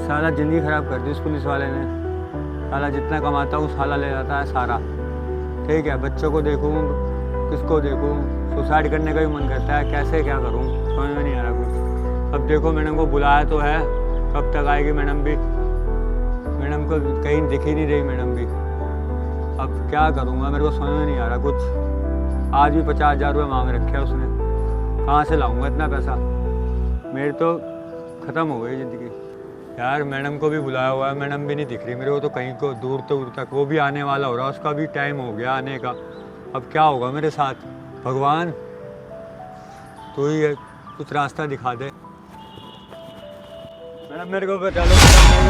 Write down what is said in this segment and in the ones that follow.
साला ज़िंदगी ख़राब कर दी उस पुलिस वाले ने। साला जितना कमाता हूँ साला ले जाता है सारा। ठीक है, बच्चों को देखूँ किसको देखूँ, सुसाइड करने का भी मन करता है, कैसे क्या करूँ समझ में नहीं आ रहा कुछ। अब देखो मैडम को बुलाया तो है, कब तक आएगी मैडम भी? मैडम को कहीं दिख ही नहीं रही मैडम भी। अब क्या करूँगा, मेरे को समझ में नहीं आ रहा कुछ। आज भी 50,000 रुपये मांग रखे हैं उसने, कहाँ से लाऊंगा इतना पैसा? मेरी तो ख़त्म हो गई ज़िंदगी यार। मैडम को भी बुलाया हुआ है, मैडम भी नहीं दिख रही मेरे को तो कहीं को, दूर तक। वो भी आने वाला हो रहा है, उसका भी टाइम हो गया आने का। अब क्या होगा मेरे साथ? भगवान तू ही कुछ रास्ता दिखा दे। मैडम मेरे को बचा लो।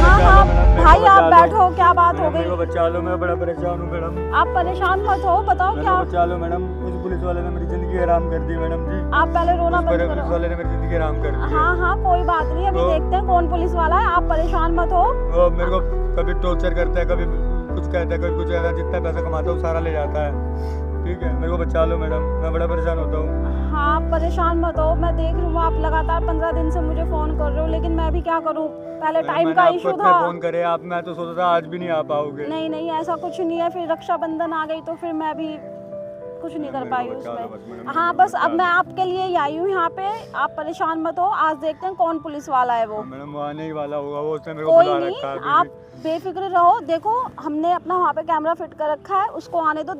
हाँ भाई आप बैठो, क्या बात हो गई? मेरे को बचा लो, मैं बड़ा परेशान हूँ मैडम। आप परेशान मत हो, बताओ क्या? बचा लो मैडम, उस पुलिस वाले ने मेरी जिंदगी हराम कर दी मैडम जी। आप पहले रोना बंद करो। पुलिस वाले ने मेरी जिंदगी हराम कर दी। हाँ कोई बात नहीं, अभी देखते हैं कौन पुलिस वाला है। आप परेशान मत हो। वो मेरे को कभी टॉर्चर करता है, कभी कुछ कहता है, कभी कुछ कहता है। जितना पैसा कमाता हूँ सारा ले जाता है। ठीक है, मेरे को बचा लो मैडम, मैं बड़ा परेशान होता हूँ। हाँ परेशान मत हो, मैं देख रही हूँ आप लगातार 15 दिन से मुझे फ़ोन कर रहे हो, लेकिन मैं भी क्या करूँ, पहले टाइम का इशू था। फ़ोन करे आप, मैं तो सोचा था आज भी नहीं आ पाओगे। नहीं ऐसा कुछ नहीं है, फिर रक्षाबंधन आ गई तो फिर मैं भी कुछ नहीं कर पाई उसमें। हाँ बस अब मैं आपके लिए ही आई हूँ यहाँ पे, आप परेशान मत हो। आज देखते हैं कौन पुलिस वाला है वो। मैडम वो आने ही वाला होगा, वो उसने मेरे को कोई बुला नहीं, रखा है। आप बेफिक्र रहो। देखो हमने अपना वहाँ पे कैमरा फिट कर रखा है, उसको आने दो।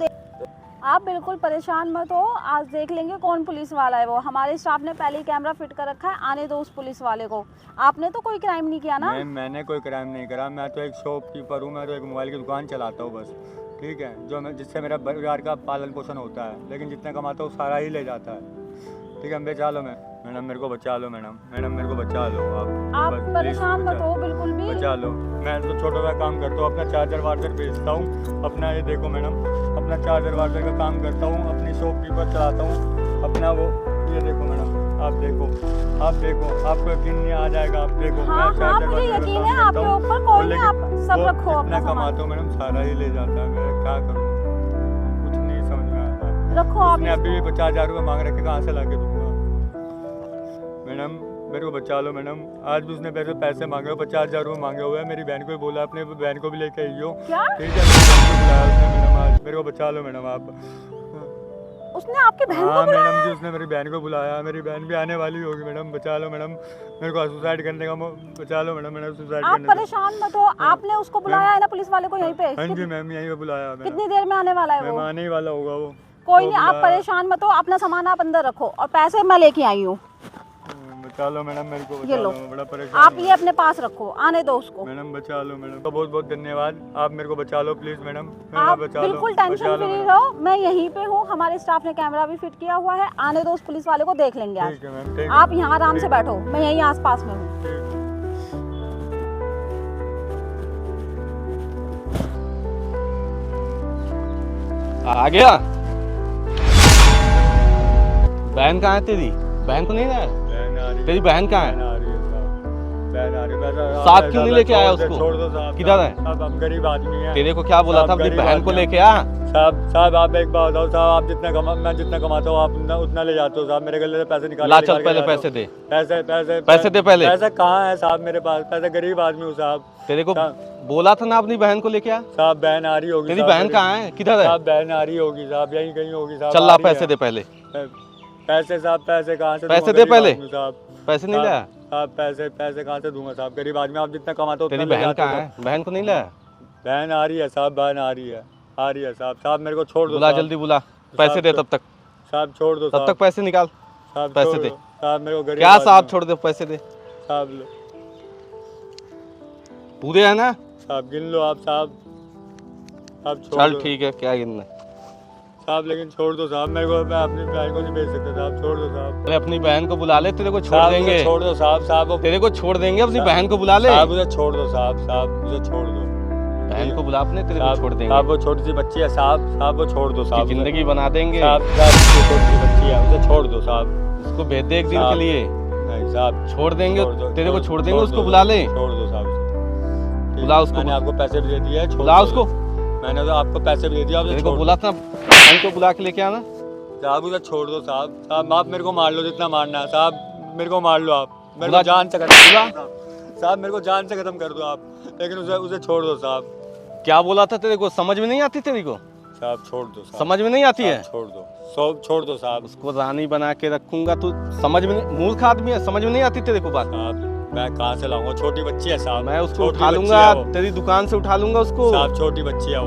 आप बिल्कुल परेशान मत हो, आज देख लेंगे कौन पुलिस वाला है वो। हमारे स्टाफ ने पहले ही कैमरा फिट कर रखा है, आने दो उस पुलिस वाले को। आपने तो कोई क्राइम नहीं किया ना? मैंने कोई क्राइम नहीं करा, मैं तो एक शॉपकीपर हूँ, मैं तो एक मोबाइल की दुकान चलाता हूँ बस। ठीक है, जो मैं जिससे मेरा परिवार का पालन पोषण होता है, लेकिन जितना कमाता हूँ सारा ही ले जाता है। ठीक है, बचा लो मैडम, मेरे को बचा लो मैडम, मेरे को बचा लो आप परेशान मत हो बिल्कुल भी, बचा लो। मैं तो छोटा सा काम करता हूँ, अपना चार्जर वार्जर बेचता हूँ अपना। ये देखो मैडम, अपना चार्जर वार्जर का काम करता हूँ, अपनी शॉपकीपर चलाता हूँ अपना। वो ये देखो मैडम, आप देखो आपको यकीन नहीं आ जाएगा। आप देखो हाँ मुझे यकीन है आपके ऊपर, कोई नहीं, आप सब रखो अपना सामान। कमाता हूँ मैडम सारा ही ले जाता है, मैं क्या करूँ कुछ नहीं समझ में आता। रखो आप। उसने अभी भी 50,000 रुपये मांग रखे, कहाँ से ला के दूंगा मैडम? मेरे को बचा लो मैडम, आज भी उसने पैसे मांगे हुए, 50,000 रुपये मांगे हुए हैं। मेरी बहन को भी बोला, अपने बहन को भी लेके आई हो। ठीक है, बुलाया उसने मैडम आज। मेरे को बचा लो मैडम आप। उसने आपकी बहन को बुलाया? मैडम जी उसने मेरी बहन को बुलाया, मेरी बहन भी आने वाली होगी मैडम। बचा लो मैडम, मेरे को सुसाइड करने का बचा लो मैडम, मैंने सुसाइड आप परेशान मत हो। आपने उसको बुलाया है ना पुलिस वाले को यहीं पे? हाँ जी मैम, यहीं पे बुलाया। कितनी देर में आने वाला है वो? आने ही वाला होगा वो। कोई नहीं, आप परेशान मत हो, अपना सामान आप अंदर रखो और पैसे मैं लेके आई हूँ। बचा लो मैडम, मेरे को ये लो, बड़ा परेशान। आप ये अपने पास रखो, आने दो उसको। मैडम बचा लो मैडम, बहुत बहुत धन्यवाद। आप मेरे को बचा लो प्लीज मैडम, आप बिल्कुल टेंशन फ्री रहो, मैं यहीं पे हूँ। हमारे स्टाफ ने कैमरा भी फिट किया हुआ है, आने दो उस पुलिस वाले को, देख लेंगे आज। आप यहाँ आराम से बैठो, मैं यहीं आस पास में हूँ। आ गया? बहन कहाँ है तेरी? बहन को नहीं है? तेरी बहन कहाँ है? साथ क्यों नहीं लेके आया उसको? छोड़ दो साहब, किधर है? साहब हम गरीब आदमी हैं। तेरे को क्या बोला था अपनी बहन को लेके आ? साहब आप एक बात बताओ साहब, आप मैं जितना कमाता हूँ आप उतना ले जाते हो साहब। मेरे गले से पैसे निकाल। ला चल पहले पैसे दे। पैसे दे पहले। पैसा कहाँ है साहब मेरे पास? पैसा गरीब आदमी हूँ साहब। तेरे को बोला था ना अपनी बहन को लेके आ? साहब बहन आ रही होगी। तेरी बहन कहाँ है? किधर है? साहब बहन आ रही होगी साहब, यहीं कहीं होगी साहब। चल ला पैसे दे पहले। पैसे साहब, पैसे कहाँ से? पैसे दे पहले। साहब पैसे नहीं लाया? साहब पैसे कहाँ से दूंगा साहब? गरीब आदमी, आप जितना कमाते हो। तेरी बहन कहाँ है? बहन को नहीं लाया? बहन आ रही है साहब, बहन आ रही है साहब। मेरे को छोड़ दो, बुला जल्दी बुला। पैसे दे तब तक साहब, छोड़ दो तब तक पैसे निकाल। साहब पैसे दे साहब, मेरे को गरीब क्या साहब? छोड़ दे, पैसे दे साहब। पूरे है ना साहब? गिन लो आप साहब। चल ठीक है, क्या गिनना साहब, लेकिन छोड़ दो साहब मेरे को। मैं अपनी बहन को नहीं भेज सकता साहब, छोड़ दो साहब। अरे अपनी बहन को बुला ले, तेरे को छोड़ देंगे। छोड़ दो साहब, तेरे को छोड़ देंगे, अपनी बहन को बुला ले। साहब मुझे छोड़ दो साहब, मुझे छोड़ दो। बहन को बुला अपने, तेरे को छोड़ देंगे। साहब वो छोटी सी बच्ची है साहब, वो छोड़ दो साहब। जिंदगी बना देंगे साहब, छोटी सी बच्ची है, मुझे छोड़ दो साहब। उसको भेज दे एक दिन के लिए। नहीं साहब, छोड़ देंगे, तेरे को छोड़ देंगे। उसको बुला ले, छोड़ दो साहब। बुला उसको। मैंने आपको पैसे भी दे दिए, बुला उसको। मैंने तो आपको पैसे भी दे दिया। तेरे को बोला था बहन को बुला के लेके आना। साहब उसे छोड़ दो साहब। आप मेरे को मार लो जितना मारना है साहब, मेरे को मार लो आप, मेरे को जान से साहब मेरे को जान से खत्म कर दो आप, लेकिन उसे छोड़ दो साहब। क्या बोला था तेरे को, समझ में नहीं आती तेरे को? साहब छोड़ दो साहब, समझ में नहीं आती है? छोड़ दो, सब छोड़ दो साहब। उसको रानी बना के रखूंगा, तू समझ में नहीं, मूर्ख आदमी है, समझ में नहीं आती तेरे को बात? साहब मैं कहाँ से लाऊंगा, छोटी बच्ची है साहब। मैं उसको छोटी उठा बच्ची लूंगा, है वो। तेरी दुकान से उठा लूंगा उसको। साहब छोटी बच्ची है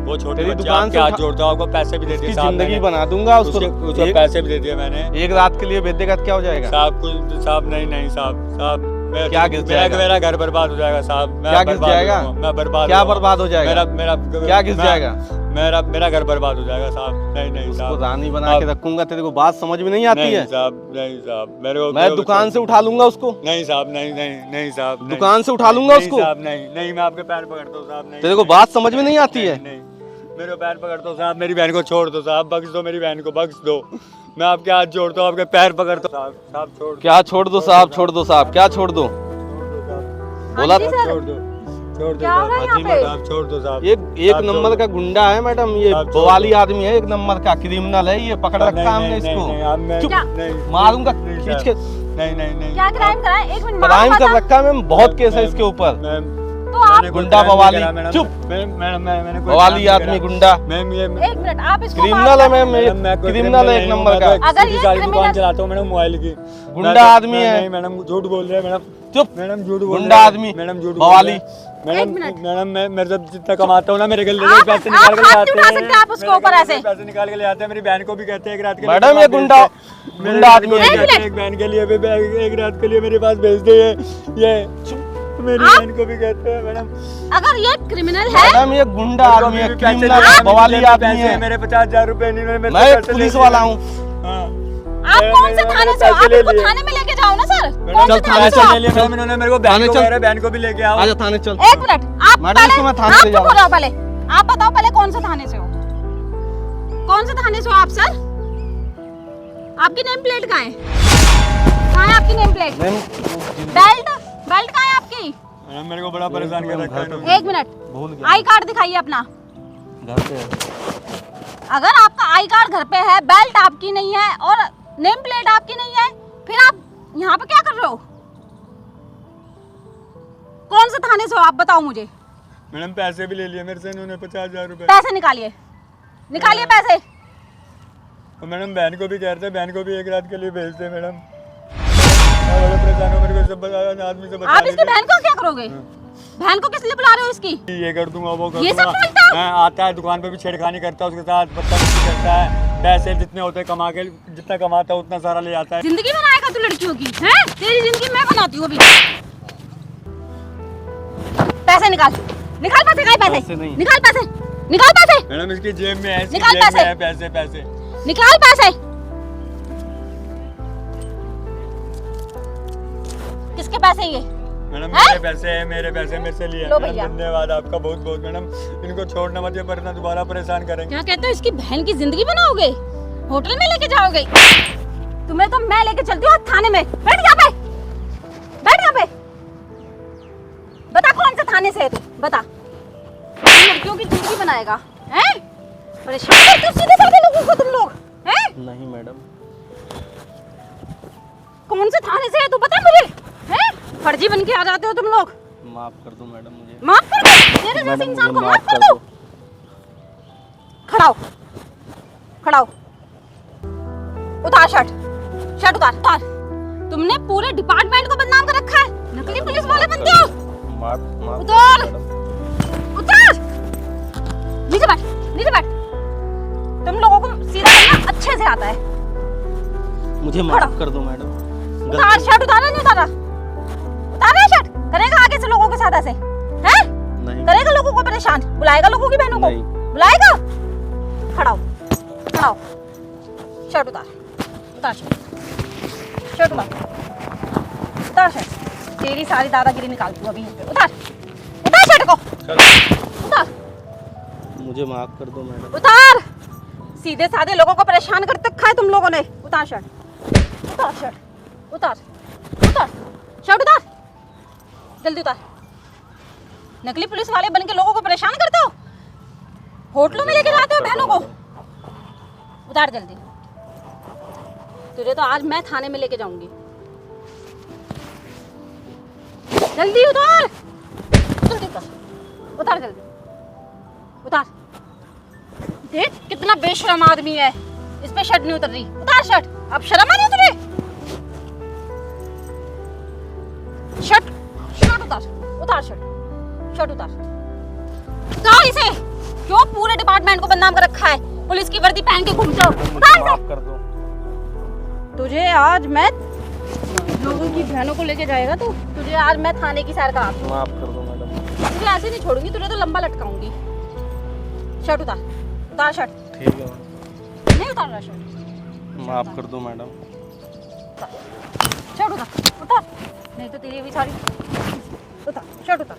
वो छोटी तेरी बच्ची, दुकान आपके से हाथ उठा- जोड़ता हूँ, आपको पैसे भी दे दिए उसकी साहब जिंदगी मैंने। बना दूंगा उसको। उसके पैसे भी दे दिए मैंने। एक रात के लिए भेज देगा तो क्या हो जाएगा? साहब कुछ साहब नहीं साहब क्या घिस जाएगा? मेरा घर बर्बाद हो जाएगा साहब। क्या घिस जाएगा? मैं बर्बाद। क्या बर्बाद हो जाएगा? मेरा क्या घिस जाएगा? मेरा घर बर्बाद हो जाएगा साहब। नहीं उसको साहब, रानी बना के रखूंगा, तेरे को बात समझ में नहीं आती है? नहीं साहब मेरे को, मैं दुकान से उठा लूंगा उसको। नहीं साहब, नहीं साहब, नहीं। दुकान से उठा लूंगा उसको। साहब नहीं मैं आपके पैर पकड़ता हूँ साहब। नहीं, तेरे को बात समझ में नहीं आती है? नहीं मेरे को पैर पकड़ता हूँ साहब, मेरी बहन को छोड़ दो साहब, बख्श दो मेरी बहन को, बख्श दो। मैं आपके हाथ जोड़ता हूँ, आपके पैर पकड़ता हूँ साहब छोड़ दो। क्या छोड़ दो साहब, छोड़ दो साहब, क्या छोड़ दो? बोला हाँ जी सर। छोड़ दो क्या हो रहा है यहाँ पे? साहब, छोड़ दो साहब। एक नंबर का गुंडा है मैडम, ये साहब, छोड़ बवाली आदमी है, एक नंबर का क्रिमिनल है, ये पकड़ रखा है हमने इसको। चुप, मारूंगा खींच के। नहीं क्या क्राइम करा है? एक मिनट, क्राइम मालूम कर पता? रखा है मैम, बहुत केस है इसके ऊपर। तो आप गुंडा बवाली, चुप। मैंने बवाली आदमी गुंडा, मैम ये एक मिनट, आप इसको क्रिमिनल है मैम, मैडम, मैं कोई क्रिमिनल है एक नंबर का। अगर ये दुकान क्रिमिनल चलाता हूँ मैडम मोबाइल की। गुंडा आदमी है। नहीं मैडम झूठ बोल रहे हैं मैडम। चुप, मैडम झूठ बोल गुंडा रहे हैं। आदमी, मैडम झूठ बवाली। मैडम मैं मेरे जब जितना कमाता हूँ ना, मेरे गले आप- पैसे आप निकाल के ले हाथ आते नहीं उठा सकते आप उसके मेरे ऊपर गले ऐसे। से पैसे निकाल के ले आते हैं, मेरी बहन को भी कहते हैं एक रात के लिए मैडम ये गुंडा आदमी है। एक बहन के लिए भी एक रात के लिए मेरे पास भेज दे ये मेरी बहन को भी कहते हैं मैडम। अगर ये क्रिमिनल है, मैडम ये गुंडा आदमी है, पैसे क्रिमिनल लेने है, हैं, बवाली मेरे आदमी पैसे, है। मेरे 50,000 रुपए नहीं, मेरे मैं एक पैसे पुलिस ले वाला लिए। हूँ। हाँ। आप कौन से थाने से हो? आप पैसे ले इसको लिए। थाने में लेके जाओ ना सर। मैडम, कौन से चल, थाने से थाने हो ले लिए आप? मैडम, इन्होंने मेरे को बहन थाने को चल। कह रहे हैं, बहन को भी लेके आओ। आजा थाने चल। एक मिनट, आप मैडम, पहले इसको मैं थाने ले आप जाऊंगा। चुप हो जाओ पहले। आप बताओ पहले कौन से थाने से हो? कौन से थाने से हो आप सर? आपकी नेम प्लेट कहाँ है? कहाँ है आपकी नेम प्लेट? बेल्ट कहाँ है आपकी? मैडम मेरे को बड़ा परेशान कर रखा है इन्होंने। एक मिनट, भूल गया, आई कार्ड दिखाइए अपना। घर पे है। अगर आपका आई कार्ड घर पे है, बेल्ट आपकी नहीं है और नेम प्लेट आपकी नहीं है, फिर आप यहाँ पे क्या कर रहे हो? कौन से थाने से हो आप बताओ मुझे। मैडम पैसे भी ले लिए मेरे से इन्होंने 50,000 रुपए। पैसे निकालिए, निकालिए पैसे। और मैडम बहन को भी कह रहे थे, बहन को भी एक रात के लिए भेज दे मैडम। मैं बड़ा परेशान हूँ, मेरे को सब आदमी से बचा आप इसकी लीजिए। बहन को क्या करोगे? बहन को किस लिए बुला रहे हो इसकी? ये कर दूंगा, वो कर ये सब दूंगा। बोलता हो? मैं आता है दुकान पे भी छेड़खानी करता है उसके साथ, बदतमीजी करता है, पैसे जितने होते हैं कमा के, जितना कमाता है उतना सारा ले आता है। जिंदगी बनाएगा तू लड़कियों की, हैं? तेरी जिंदगी मैं बनाती हूँ अभी। पैसे निकाल, निकाल पैसे, कहाँ है पैसे पैसे? नहीं। निकाल पैसे, निकाल पैसे, मैडम इसकी जेब में है, इसकी निकाल जेब में पैसे। है पैसे पैसे। निकाल पैसे। किसके पैसे ये? मैडम हैं? मेरे पैसे मेरे से लिए। लो मैडम, भैया। धन्यवाद आपका बहुत बहुत मैडम। इनको छोड़ना मत, ये वरना दोबारा परेशान करेंगे। क्या कहते हो, इसकी बहन की जिंदगी बनाओगे? होटल में लेके जाओगे? तुम्हें तो मैं लेके चलती हूँ थाने में। बैठ यहाँ पे, बैठ यहाँ पे। बता कौन से थाने से है तू, बता। लड़कियों की जिंदगी बनाएगा, हैं? परेशान करते हो सीधे साधे लोगों को तुम लोग, हैं? नहीं मैडम, कौन से थाने से है तू बता मुझे, हैं? फर्जी बन के आ जाते हो तुम लोग। माफ कर दो मैडम मुझे। माफ कर दो, तेरे जैसे मैडम, इंसान को मुझे माफ कर दो। खड़ा हो, खड़ा हो। उतार शर्ट, शर्ट उतार, उतार। तुमने पूरे डिपार्टमेंट को बदनाम कर रखा है, नकली पुलिस वाले बनते हो। माफ उतार, मैडम। उतार। नीचे बैठ, नीचे बैठ। तुम लोगों को सीधा करना अच्छे से आता है। मुझे खड़ा। माफ कर दो मैडम। उतार शर्ट, उतारा नहीं उतारा? उतारा शर्ट। करेगा आगे से लोगों के साथ ऐसे, हैं? नहीं करेगा लोगों को परेशान, बुलाएगा लोगों की बहनों को, नहीं। बुलाएगा। खड़ा हो, खड़ा हो। शर्ट उतार, उतार शर्ट, शर्ट उतार, उतार शर्ट। तेरी सारी दादागिरी निकाल तू अभी यहीं पे। उतार, उतार शर्ट को, उतार, मुझे माफ कर दो मैडम। उतार। सीधे साधे लोगों को परेशान कर रखा है तुम लोगों ने। उतार शर्ट, उतार शर्ट, उतार, उतार शर्ट, उतार, जल्दी उतार। नकली पुलिस वाले बन के लोगों को परेशान करते हो, होटलों में लेके जाते हो बहनों को। उतार जल्दी। तुझे तो आज मैं थाने में लेके जाऊंगी। जल्दी उतार, जल्दी उतार जल्दी उतार। देख कितना बेशरम आदमी है, इस पे शर्ट नहीं उतर रही। उतार शर्ट, अब शर्म आ रही है तुझे? शर्ट शर्ट उतार, उतार शर्ट, शर्ट उतार। उतार इसे। क्यों पूरे डिपार्टमेंट को बदनाम कर रखा है? पुलिस की वर्दी पहन के घूमते हो। उतार इसे। माफ कर दो। तुझे आज मैं लोगों की बहनों को लेके जाएगा तू। तुझे आज मैं थाने की सैर कराती हूँ। माफ कर दो मैडम। तुझे ऐसे नहीं छोड़ूंगी, तुझे तो लंबा लटकाऊंगी। शर्ट उतार, उतार शर्ट। ठीक है, नहीं उतार रहा शर्ट। माफ कर दो मैडम। उतार शर्ट, उतार उतार, नहीं तो तेरी भी सारी। उतार शर्ट उतार।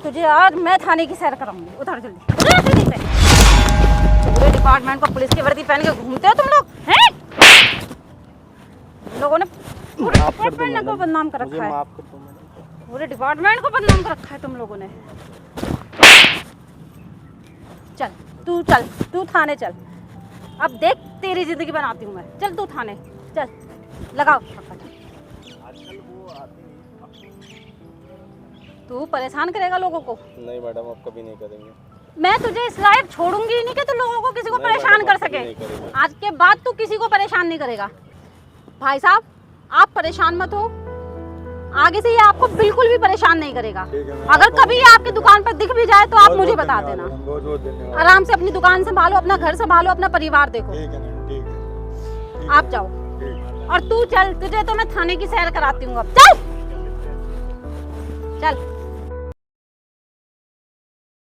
तुझे आज मैं थाने की सैर कराऊंगी। उतार जल्दी, उतार जल्दी से। पूरे डिपार्टमेंट को पुलिस की वर्दी पहन के घूमते हो तुम लोग हैं? लोगों ने पूरे डिपार्टमेंट को बदनाम कर रखा है। माफ कर दो मैडम। पूरे डिपार्टमेंट को बदनाम कर रखा है तुम लोगों ने। चल तू, चल तू थाने चल। अब देख तेरी जिंदगी बनाती हूँ मैं। चल तू थाने चल, लगाओ। तू परेशान करेगा लोगों को? नहीं मैडम, अब कभी नहीं करेंगे। मैं तुझे इस लायक छोड़ूंगी ही नहीं कि तू लोगों को किसी को परेशान कर सके। आज के बाद तू किसी को परेशान नहीं करेगा। भाई साहब आप परेशान मत हो, आगे से ये आपको बिल्कुल भी परेशान नहीं करेगा। अगर कभी ये आपकी दुकान पर दिख भी जाए तो आप मुझे बता देना। बहुत बहुत धन्यवाद। आराम से अपनी दुकान संभालो, अपना घर संभालो, अपना परिवार देखो। ठीक है मैडम, ठीक है। आप जाओ ठीक है। और तू चल, तुझे तो मैं थाने की सैर कराती हूँ। अब चल चल।